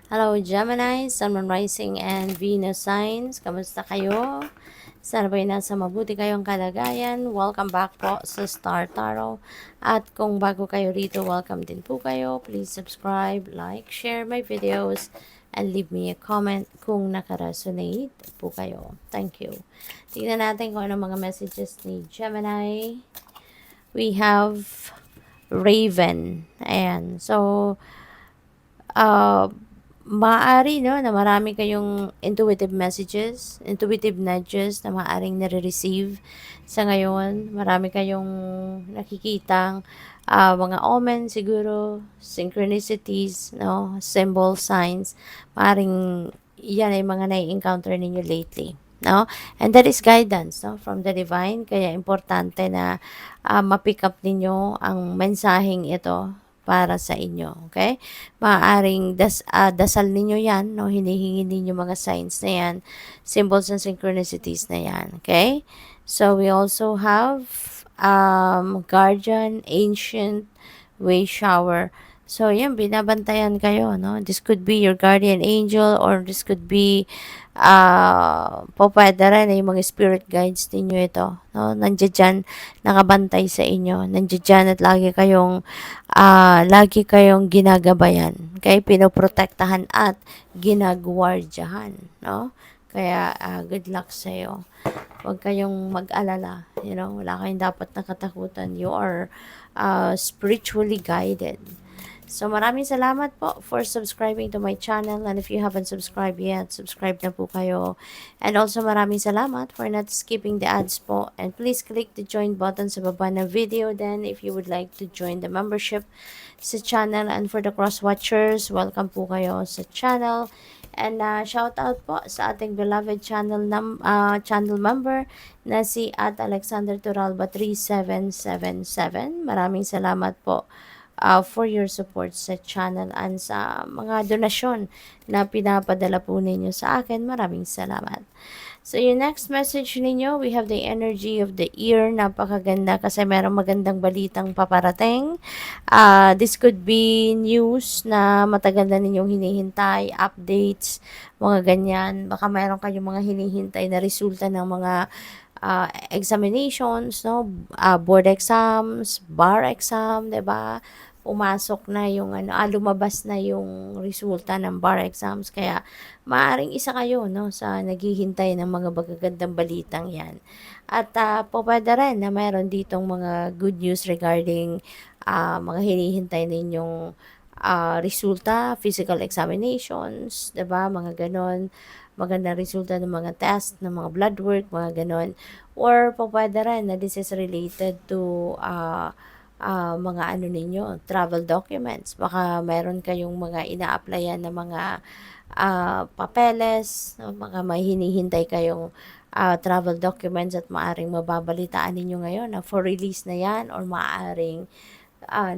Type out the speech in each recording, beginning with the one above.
Hello Gemini, Sun, Moon, Rising, and Venus signs. Kamusta kayo? Sana ba'y nasa mabuti kayong kalagayan? Welcome back po sa Star Tarot. At kung bago kayo rito, welcome din po kayo. Please subscribe, like, share my videos, and leave me a comment kung nakaresonate po kayo. Thank you. Tingnan natin kung ano mga messages ni Gemini. We have Raven. Ayan. So, uh, maaari, no, na marami kayong intuitive messages, intuitive nudges na maaaring nare-receive sa ngayon. Marami kayong nakikitang mga omens siguro, synchronicities, no, symbol, signs. Maaring yan ay mga nai-encounter ninyo lately. No? And that is guidance, no, from the divine. Kaya importante na ma-pick up ninyo ang mensaheng ito para sa inyo, okay? Maaaring dasal ninyo yan, no? Hinihingi ninyo mga signs na yan, symbols and synchronicities na yan, okay? So, we also have guardian, ancient, way shower. So, yan, binabantayan kayo, no? This could be your guardian angel or this could be pwede rin yung mga spirit guides ninyo ito, no? Nandiyan dyan, nakabantay sa inyo. Nandiyan dyan at lagi kayong ginagabayan. Okay? Pinoprotektahan at ginagwardyahan, no? Kaya, good luck sa'yo. Huwag kayong mag-alala. You know, wala kayong dapat nakatakutan. You are spiritually guided. So, maraming salamat po for subscribing to my channel. And if you haven't subscribed yet, subscribe na po kayo. And also, maraming salamat for not skipping the ads po. And please click the join button sa baba ng video then if you would like to join the membership sa channel. And for the cross-watchers, welcome po kayo sa channel. And shout out po sa ating beloved channel member na si Alexander Turalba 3777. Maraming salamat po for your support sa channel and sa mga donasyon na pinapadala po ninyo sa akin. Maraming salamat. So, yung next message ninyo, we have the energy of the ear. Napakaganda kasi merong magandang balitang paparating. This could be news na matagal na ninyong hinihintay, updates, mga ganyan. Baka meron kayong mga hinihintay na resulta ng mga examinations, no? Board exams, bar exam, 'di ba? Pumasok na yung lumabas na yung resulta ng bar exams. Kaya maaring isa kayo, no, sa naghihintay ng mga magagandang balitang 'yan. At pwede rin na mayroon ditong mga good news regarding mga hinihintay ninyong resulta, physical examinations, 'di ba? Mga ganon, magandang resulta ng mga test, ng mga blood work, mga ganon. Or pwede rin na this is related to mga ninyo, travel documents. Baka meron kayong mga ina-applyan na mga papeles, no? Mga may hinihintay kayong travel documents at maaring mababalitaan ninyo ngayon na for release na yan or maaring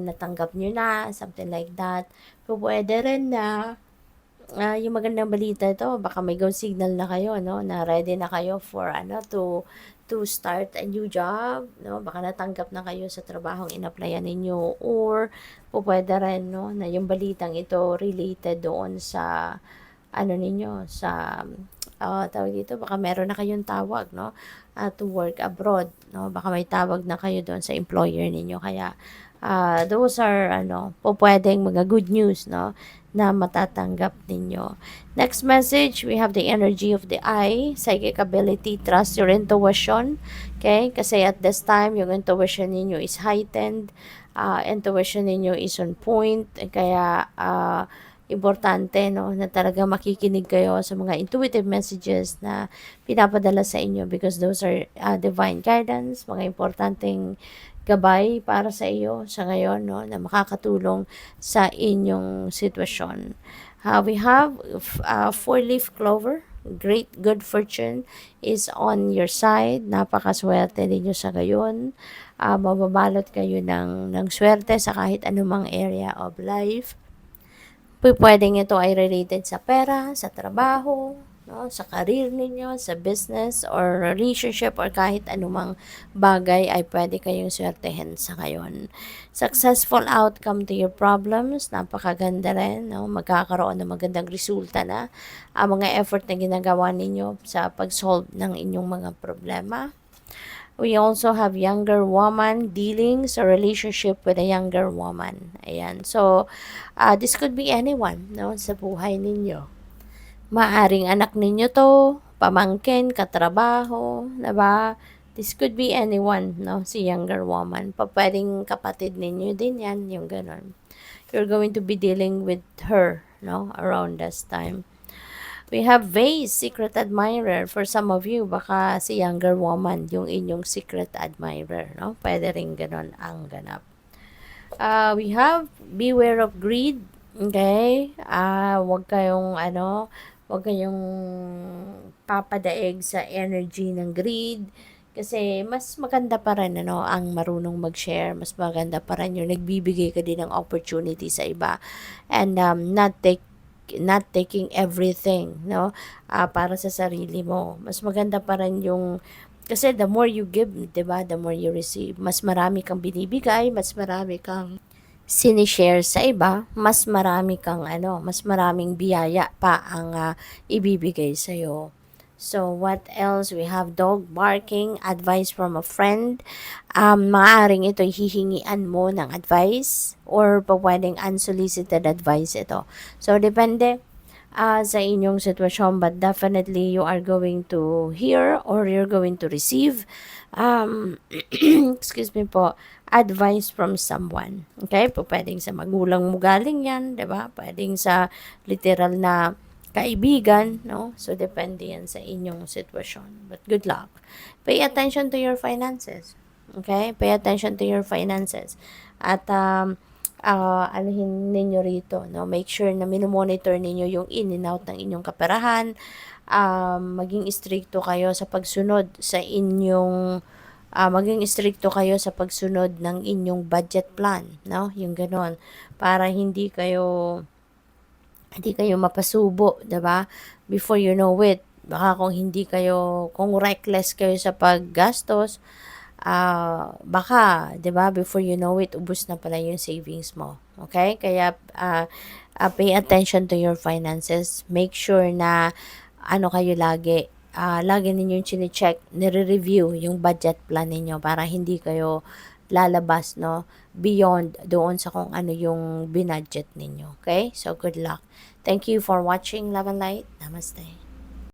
natanggap nyo na, something like that. Pwede rin na yung magandang balita ito, baka may go signal na kayo, no, na ready na kayo for to start a new job, no, baka natanggap na kayo sa trabahong in-applyan ninyo or pwede rin, no, na yung balitang ito related doon sa ninyo, sa tawag dito, baka meron na kayong tawag, no, to work abroad, no, baka may tawag na kayo doon sa employer ninyo, kaya those are pwedeng mga good news, no, na matatanggap ninyo. Next message, we have the energy of the eye, psychic ability, trust your intuition. Okay? Kasi at this time, yung intuition ninyo is heightened. Intuition ninyo is on point. Kaya, importante, no, na talaga makikinig kayo sa mga intuitive messages na pinapadala sa inyo because those are divine guidance, mga importanteng gabay para sa iyo sa ngayon, no, na makakatulong sa inyong sitwasyon. We have four-leaf clover. Great good fortune is on your side. Napakaswerte ninyo sa gayon. Mababalot kayo ng swerte sa kahit anumang area of life. Pwedeng ito ay related sa pera, sa trabaho, no? Sa career ninyo, sa business, or relationship, or kahit anumang bagay ay pwede kayong swertehin sa ngayon. Successful outcome to your problems, napakaganda rin, no? Magkakaroon ng magandang resulta na ang mga effort na ginagawa ninyo sa pag-solve ng inyong mga problema. We also have younger woman dealing sa relationship with a younger woman. Ayan. So, this could be anyone, no, sa buhay ninyo. Maaring anak ninyo to, pamangkin, katrabaho, diba? This could be anyone, no, si younger woman. Pwedeng kapatid ninyo din yan, yung ganon. You're going to be dealing with her, no, around this time. We have Vase, secret admirer. For some of you, baka si younger woman, yung inyong secret admirer, no? Pwede rin ganon ang ganap. We have beware of greed. Okay? Wag kayong wag kayong papadaig sa energy ng greed. Kasi mas maganda pa rin ang marunong mag-share, mas maganda pa rin yung nagbibigay ka din ng opportunity sa iba, and not taking everything, no? Para sa sarili mo. Mas maganda pa rin yung, kasi the more you give, 'di ba? The more you receive. Mas marami kang binibigay, mas marami kang sinishare sa iba, mas marami kang mas maraming biyaya pa ang ibibigay sa iyo. So, what else? We have dog barking, advice from a friend. Maaaring ito hihingian mo ng advice, or pwedeng unsolicited advice ito. So, depende sa inyong sitwasyon, but definitely you are going to hear or you're going to receive excuse me po, advice from someone. Okay? Pwedeng sa magulang mo galing yan, 'di ba? Pwedeng sa literal na kaibigan, no? So, depende yan sa inyong sitwasyon. But good luck. Pay attention to your finances. Okay? Pay attention to your finances. At, anuhin ninyo rito, no? Make sure na minomonitor ninyo yung in and out ng inyong kaperahan. Maging stricto kayo sa pagsunod sa inyong maging stricto kayo sa pagsunod ng inyong budget plan, no? Yung ganon. Para hindi kayo mapasubo, 'di ba? Before you know it, baka kung reckless kayo sa paggastos, baka, 'di ba, before you know it, ubos na pala yung savings mo. Okay? Kaya pay attention to your finances. Make sure na kayo lagi ninyong chine-check, nire-review yung budget plan ninyo para hindi kayo lalabas, no, beyond doon sa kung ano yung binudget ninyo. Okay? So, good luck. Thank you for watching Love and Light. Namaste.